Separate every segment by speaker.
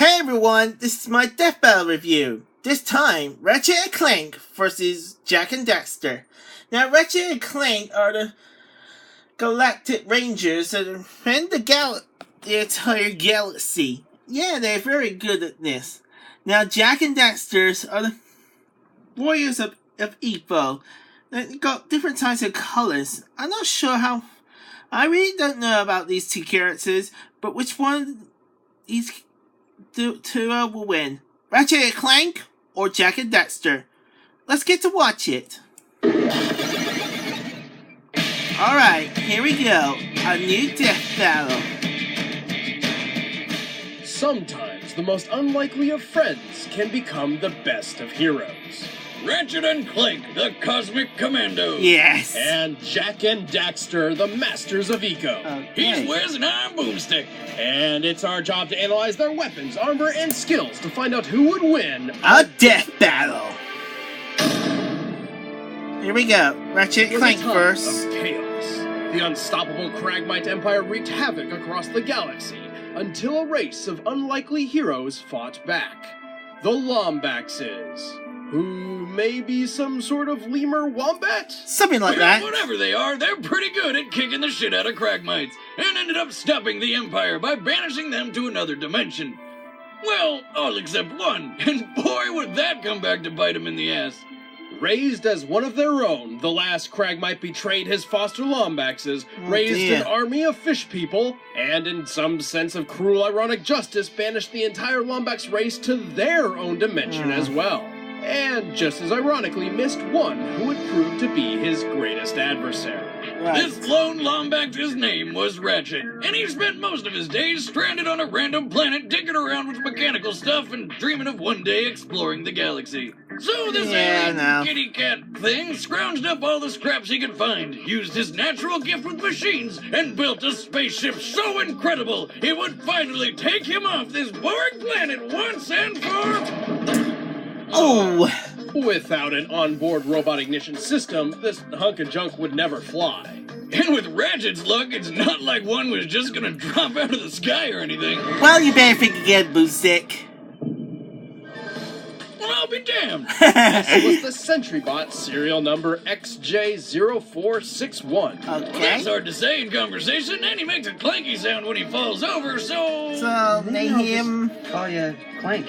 Speaker 1: Hey everyone, this is my Death Battle review. This time, Ratchet and Clank versus Jak and Daxter. Now, Ratchet and Clank are the galactic rangers that defend the entire galaxy. Yeah, they're very good at this. Now, Jak and Daxter are the warriors of Evo. They got different types of colors. I'm not sure how... I really don't know about these two characters, but which one these two will win? Ratchet and Clank or Jak and Daxter? Let's get to watch it. Alright, here we go. A new death battle.
Speaker 2: Sometimes the most unlikely of friends can become the best of heroes.
Speaker 3: Ratchet and Clank, the Cosmic Commandos.
Speaker 1: Yes.
Speaker 2: And Jak and Daxter, the Masters of Eco.
Speaker 1: Okay.
Speaker 3: He's Wes and I'm Boomstick.
Speaker 2: And it's our job to analyze their weapons, armor, and skills to find out who would win
Speaker 1: a death battle. Here we go. Ratchet and Clank first.
Speaker 2: Of chaos. The unstoppable Kragmite Empire wreaked havoc across the galaxy until a race of unlikely heroes fought back. The Lombaxes. Who may be some sort of lemur wombat?
Speaker 1: Something like that.
Speaker 3: Whatever they are, they're pretty good at kicking the shit out of Kragmites, and ended up stopping the Empire by banishing them to another dimension. Well, all except one, and boy would that come back to bite him in the ass.
Speaker 2: Raised as one of their own, the last Kragmite betrayed his foster Lombaxes, raised an army of fish people, and in some sense of cruel ironic justice, banished the entire Lombax race to their own dimension as well. And just as ironically missed one who would prove to be his greatest adversary.
Speaker 1: Right.
Speaker 3: This lone Lombax's name was Ratchet, and he spent most of his days stranded on a random planet digging around with mechanical stuff and dreaming of one day exploring the galaxy. So this kitty cat thing scrounged up all the scraps he could find, used his natural gift with machines, and built a spaceship so incredible it would finally take him off this boring planet once and for...
Speaker 1: Oh!
Speaker 2: Without an onboard robot ignition system, this hunk of junk would never fly.
Speaker 3: And with Ratchet's luck, it's not like one was just gonna drop out of the sky or anything.
Speaker 1: Well, you better think again, Boomstick.
Speaker 3: Well, I'll be damned.
Speaker 2: This was the Sentry Bot, serial number XJ0461.
Speaker 1: Okay.
Speaker 3: That's hard to say in conversation, and he makes a clanky sound when he falls over, so...
Speaker 1: So, name him...
Speaker 4: Call you Clank.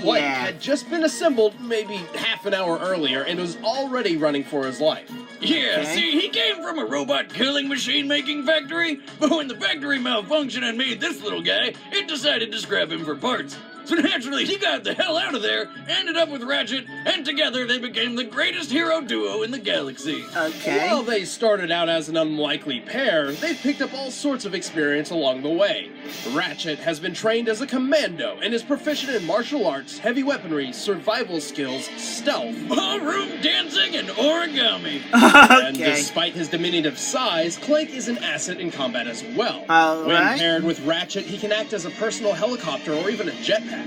Speaker 2: Clank had just been assembled maybe half an hour earlier and was already running for his life.
Speaker 3: Yeah,
Speaker 1: Okay.
Speaker 3: see, he came from a robot killing machine making factory, but when the factory malfunctioned and made this little guy, it decided to scrap him for parts. So naturally, he got the hell out of there, ended up with Ratchet, and together they became the greatest hero duo in the galaxy.
Speaker 1: Okay.
Speaker 2: While they started out as an unlikely pair, they've picked up all sorts of experience along the way. Ratchet has been trained as a commando and is proficient in martial arts, heavy weaponry, survival skills, stealth.
Speaker 3: Ballroom dancing and origami.
Speaker 2: And
Speaker 1: Okay.
Speaker 2: despite his diminutive size, Clank is an asset in combat as well.
Speaker 1: All
Speaker 2: When
Speaker 1: right.
Speaker 2: paired with Ratchet, he can act as a personal helicopter or even a jetpack.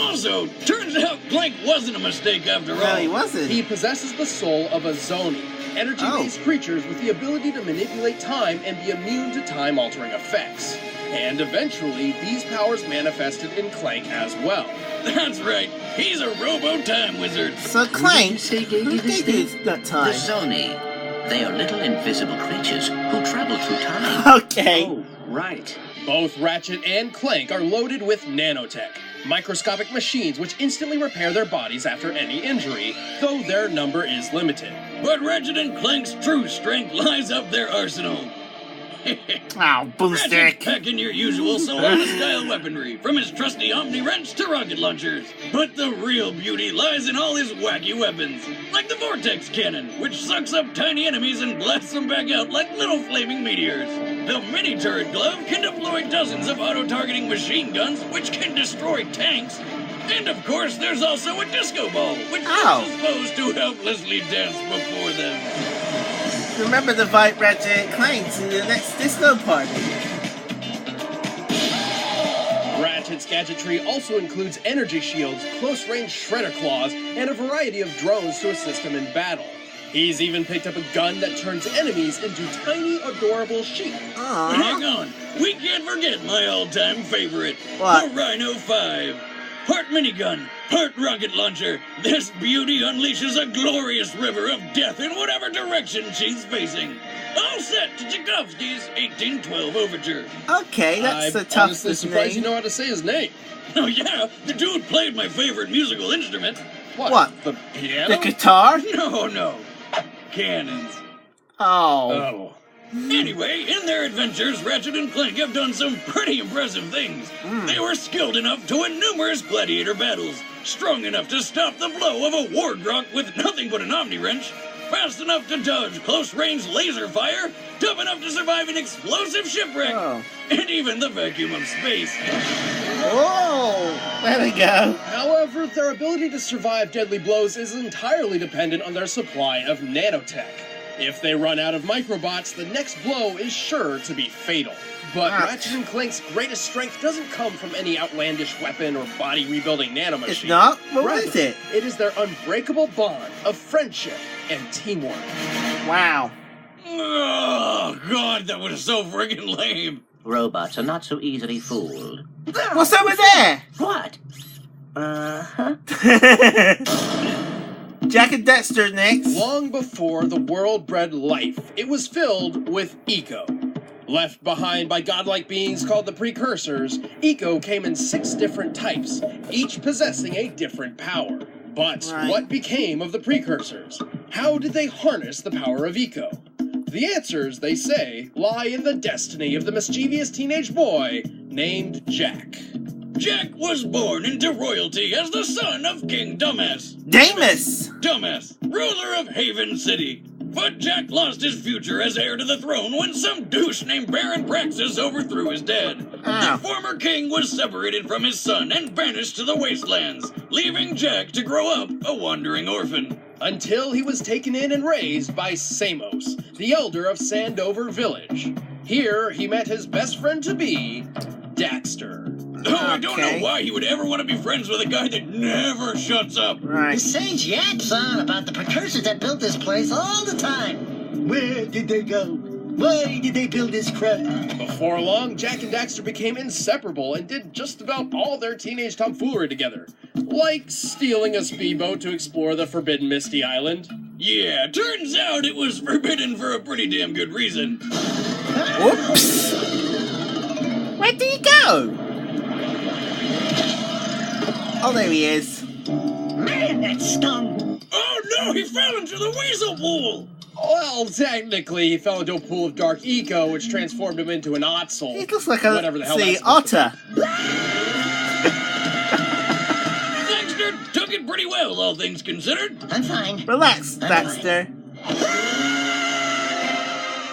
Speaker 3: Also, turns out Clank wasn't a mistake after all.
Speaker 1: No, he wasn't.
Speaker 2: He possesses the soul of a Zoni, energy-based creatures with the ability to manipulate time and be immune to time-altering effects. And eventually, these powers manifested in Clank as well.
Speaker 3: That's right. He's a robo-time wizard.
Speaker 1: So, Clank,
Speaker 4: you say gave
Speaker 1: who
Speaker 4: you this
Speaker 1: did
Speaker 4: thing?
Speaker 1: this that
Speaker 4: The
Speaker 1: time?
Speaker 4: Zoni. They are little invisible creatures who travel through time.
Speaker 1: Okay.
Speaker 4: Oh, right.
Speaker 2: Both Ratchet and Clank are loaded with nanotech, microscopic machines which instantly repair their bodies after any injury, though their number is limited.
Speaker 3: But Ratchet and Clank's true strength lies up their arsenal.
Speaker 1: Oh,
Speaker 3: Ratchet's
Speaker 1: Boomstick.
Speaker 3: packing your usual Solana-style weaponry, from his trusty Omni Wrench to rocket launchers. But the real beauty lies in all his wacky weapons, like the Vortex Cannon, which sucks up tiny enemies and blasts them back out like little flaming meteors. The mini-turret glove can deploy dozens of auto-targeting machine guns, which can destroy tanks. And of course, there's also a disco ball, which forces foes to helplessly dance before them.
Speaker 1: Remember to invite Ratchet and Clank to the next disco party.
Speaker 2: Ratchet's gadgetry also includes energy shields, close-range shredder claws, and a variety of drones to assist him in battle. He's even picked up a gun that turns enemies into tiny, adorable sheep.
Speaker 3: Hang on. We can't forget my all-time favorite.
Speaker 1: What?
Speaker 3: The Rhino 5. Part minigun, part rocket launcher. This beauty unleashes a glorious river of death in whatever direction she's facing. All set to Tchaikovsky's 1812 Overture.
Speaker 1: Okay, that's the
Speaker 2: I'm honestly
Speaker 1: toughest
Speaker 2: surprised you
Speaker 1: name.
Speaker 2: know how to say his name.
Speaker 3: Oh yeah, the dude played my favorite musical instrument.
Speaker 1: What?
Speaker 2: The piano?
Speaker 1: The guitar?
Speaker 3: No. Cannons.
Speaker 1: Oh.
Speaker 2: Oh.
Speaker 3: Anyway, in their adventures, Ratchet and Clank have done some pretty impressive things. They were skilled enough to win numerous gladiator battles, strong enough to stop the blow of a war grok with nothing but an omni-wrench, fast enough to dodge close-range laser fire, tough enough to survive an explosive shipwreck, and even the vacuum of space.
Speaker 1: Oh, there we go.
Speaker 2: However, their ability to survive deadly blows is entirely dependent on their supply of nanotech. If they run out of microbots, the next blow is sure to be fatal. But Ratchet and Clank's greatest strength doesn't come from any outlandish weapon or body-rebuilding nanomachine.
Speaker 1: It's not? What
Speaker 2: Rather,
Speaker 1: is it?
Speaker 2: It is their unbreakable bond of friendship and teamwork.
Speaker 1: Wow.
Speaker 3: Oh, God, that was so friggin' lame.
Speaker 4: Robots are not so easily fooled.
Speaker 1: What's over there?
Speaker 4: What?
Speaker 1: Jack and Daxter next.
Speaker 2: Long before the world bred life, it was filled with eco. Left behind by godlike beings called the Precursors, eco came in 6 different types, each possessing a different power. But what became of the Precursors? How did they harness the power of eco? The answers, they say, lie in the destiny of the mischievous teenage boy named Jack.
Speaker 3: Jack was born into royalty as the son of King Dumbass, ruler of Haven City. But Jack lost his future as heir to the throne when some douche named Baron Praxis overthrew his dad. The former king was separated from his son and banished to the wastelands, leaving Jack to grow up a wandering orphan.
Speaker 2: Until he was taken in and raised by Samos, the elder of Sandover Village. Here, he met his best friend-to-be, Daxter.
Speaker 3: Oh, I don't know why he would ever want to be friends with a guy that never shuts up.
Speaker 5: The sage yaps on about the precursors that built this place all the time. Where did they go? Why did they build this crap?
Speaker 2: Before long, Jack and Daxter became inseparable and did just about all their teenage tomfoolery together. Like stealing a speedboat to explore the forbidden Misty Island.
Speaker 3: Yeah, turns out it was forbidden for a pretty damn good reason.
Speaker 1: Whoops. Where did he go? Oh, there he is.
Speaker 5: Man, that stung!
Speaker 3: Oh no, he fell into the weasel pool!
Speaker 2: Well, technically, he fell into a pool of dark eco, which transformed him into an otzel.
Speaker 1: He looks like a
Speaker 2: whatever the hell
Speaker 1: sea
Speaker 2: that's supposed to
Speaker 1: otter.
Speaker 3: Daxter took it pretty well, all things considered.
Speaker 5: I'm fine.
Speaker 1: Relax, Daxter.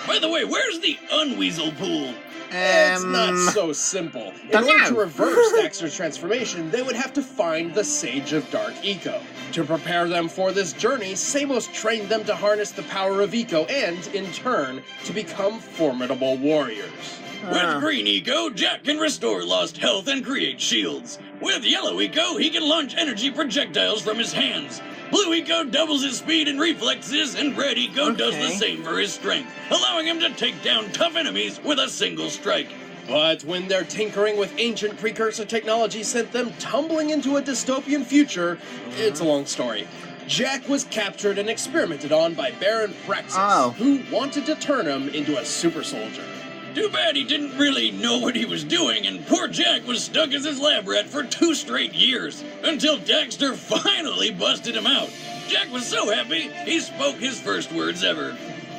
Speaker 3: By the way, where's the unweasel pool?
Speaker 2: It's not so simple. In order to reverse Daxter's transformation, they would have to find the Sage of Dark Eco. To prepare them for this journey, Samos trained them to harness the power of Eco and, in turn, to become formidable warriors.
Speaker 3: With green Eco, Jack can restore lost health and create shields. With yellow Eco, he can launch energy projectiles from his hands. Blue Eco doubles his speed and reflexes, and red Eco does the same for his strength, allowing him to take down tough enemies with a single strike.
Speaker 2: But when their tinkering with ancient precursor technology sent them tumbling into a dystopian future, it's a long story. Jack was captured and experimented on by Baron Praxis, who wanted to turn him into a super soldier.
Speaker 3: Too bad he didn't really know what he was doing, and poor Jack was stuck as his lab rat for 2 straight years, until Daxter finally busted him out. Jack was so happy, he spoke his first words ever.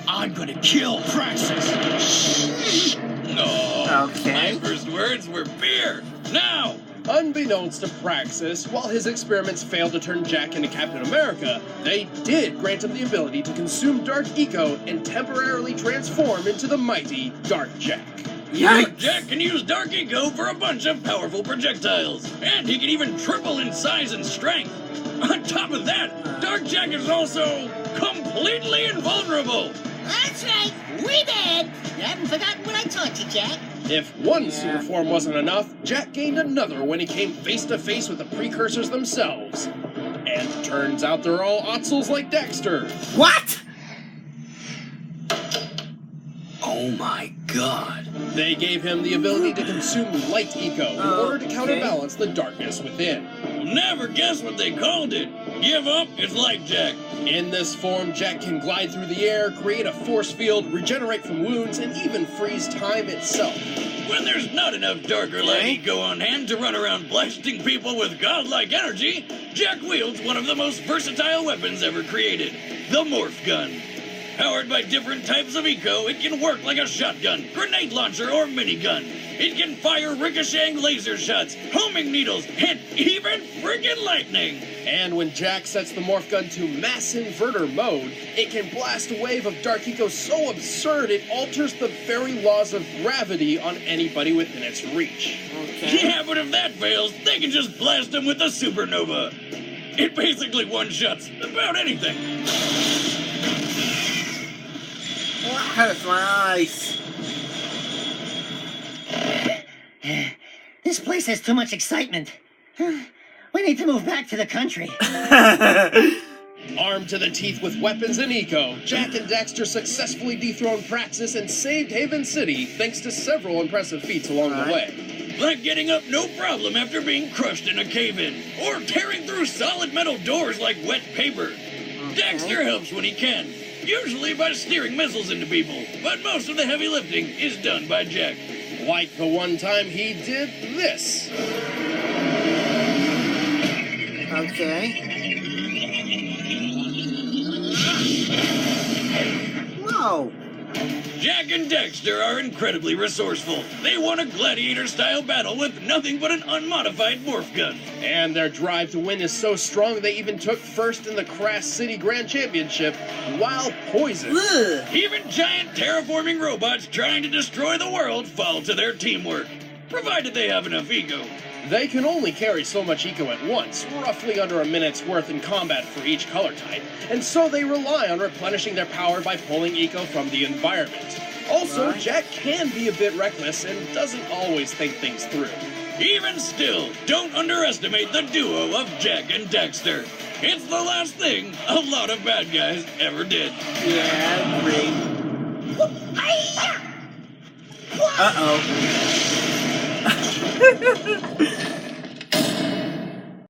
Speaker 3: I'm gonna kill Praxis. No, my first words were beer. Now!
Speaker 2: Unbeknownst to Praxis, while his experiments failed to turn Jack into Captain America, they did grant him the ability to consume Dark Eco and temporarily transform into the mighty Dark Jack.
Speaker 3: Jack can use Dark Eco for a bunch of powerful projectiles, and he can even triple in size and strength. On top of that, Dark Jack is also completely invulnerable.
Speaker 5: That's right, we did. You haven't forgotten what I taught you, Jack.
Speaker 2: If one super form wasn't enough, Jack gained another when he came face to face with the precursors themselves. And turns out they're all otzels like Daxter.
Speaker 1: What?
Speaker 3: Oh my god.
Speaker 2: They gave him the ability to consume light eco in order to counterbalance the darkness within.
Speaker 3: Never guess what they called it. Give up, it's like Jack.
Speaker 2: In this form, Jack can glide through the air, create a force field, regenerate from wounds, and even freeze time itself.
Speaker 3: When there's not enough dark or light eco on hand to run around blasting people with godlike energy, Jack wields one of the most versatile weapons ever created, the Morph Gun. Powered by different types of eco, it can work like a shotgun, grenade launcher, or minigun. It can fire ricocheting laser shots, homing needles, and even friggin' lightning.
Speaker 2: And when Jack sets the Morph Gun to mass inverter mode, it can blast a wave of dark eco so absurd it alters the very laws of gravity on anybody within its reach.
Speaker 3: Yeah, but if that fails, they can just blast them with a supernova. It basically one-shots about anything.
Speaker 1: That's nice.
Speaker 5: This place has too much excitement. We need to move back to the country.
Speaker 2: Armed to the teeth with weapons and eco, Jack and Daxter successfully dethroned Praxis and saved Haven City thanks to several impressive feats along the way.
Speaker 3: Like getting up no problem after being crushed in a cave-in, or tearing through solid metal doors like wet paper. Daxter helps when he can, usually by steering missiles into people, but most of the heavy lifting is done by Jack.
Speaker 2: Like the one time he did this.
Speaker 1: Okay. Whoa.
Speaker 3: Jack and Daxter are incredibly resourceful. They won a gladiator-style battle with nothing but an unmodified morph gun.
Speaker 2: And their drive to win is so strong they even took first in the Crass City Grand Championship while poisoned.
Speaker 1: Ugh.
Speaker 3: Even giant terraforming robots trying to destroy the world fall to their teamwork, provided they have enough ego.
Speaker 2: They can only carry so much eco at once, roughly under a minute's worth in combat for each color type, and so they rely on replenishing their power by pulling eco from the environment. Also, Jack can be a bit reckless and doesn't always think things through.
Speaker 3: Even still, don't underestimate the duo of Jack and Daxter. It's the last thing a lot of bad guys ever did.
Speaker 1: Yeah, I agree. Uh-oh.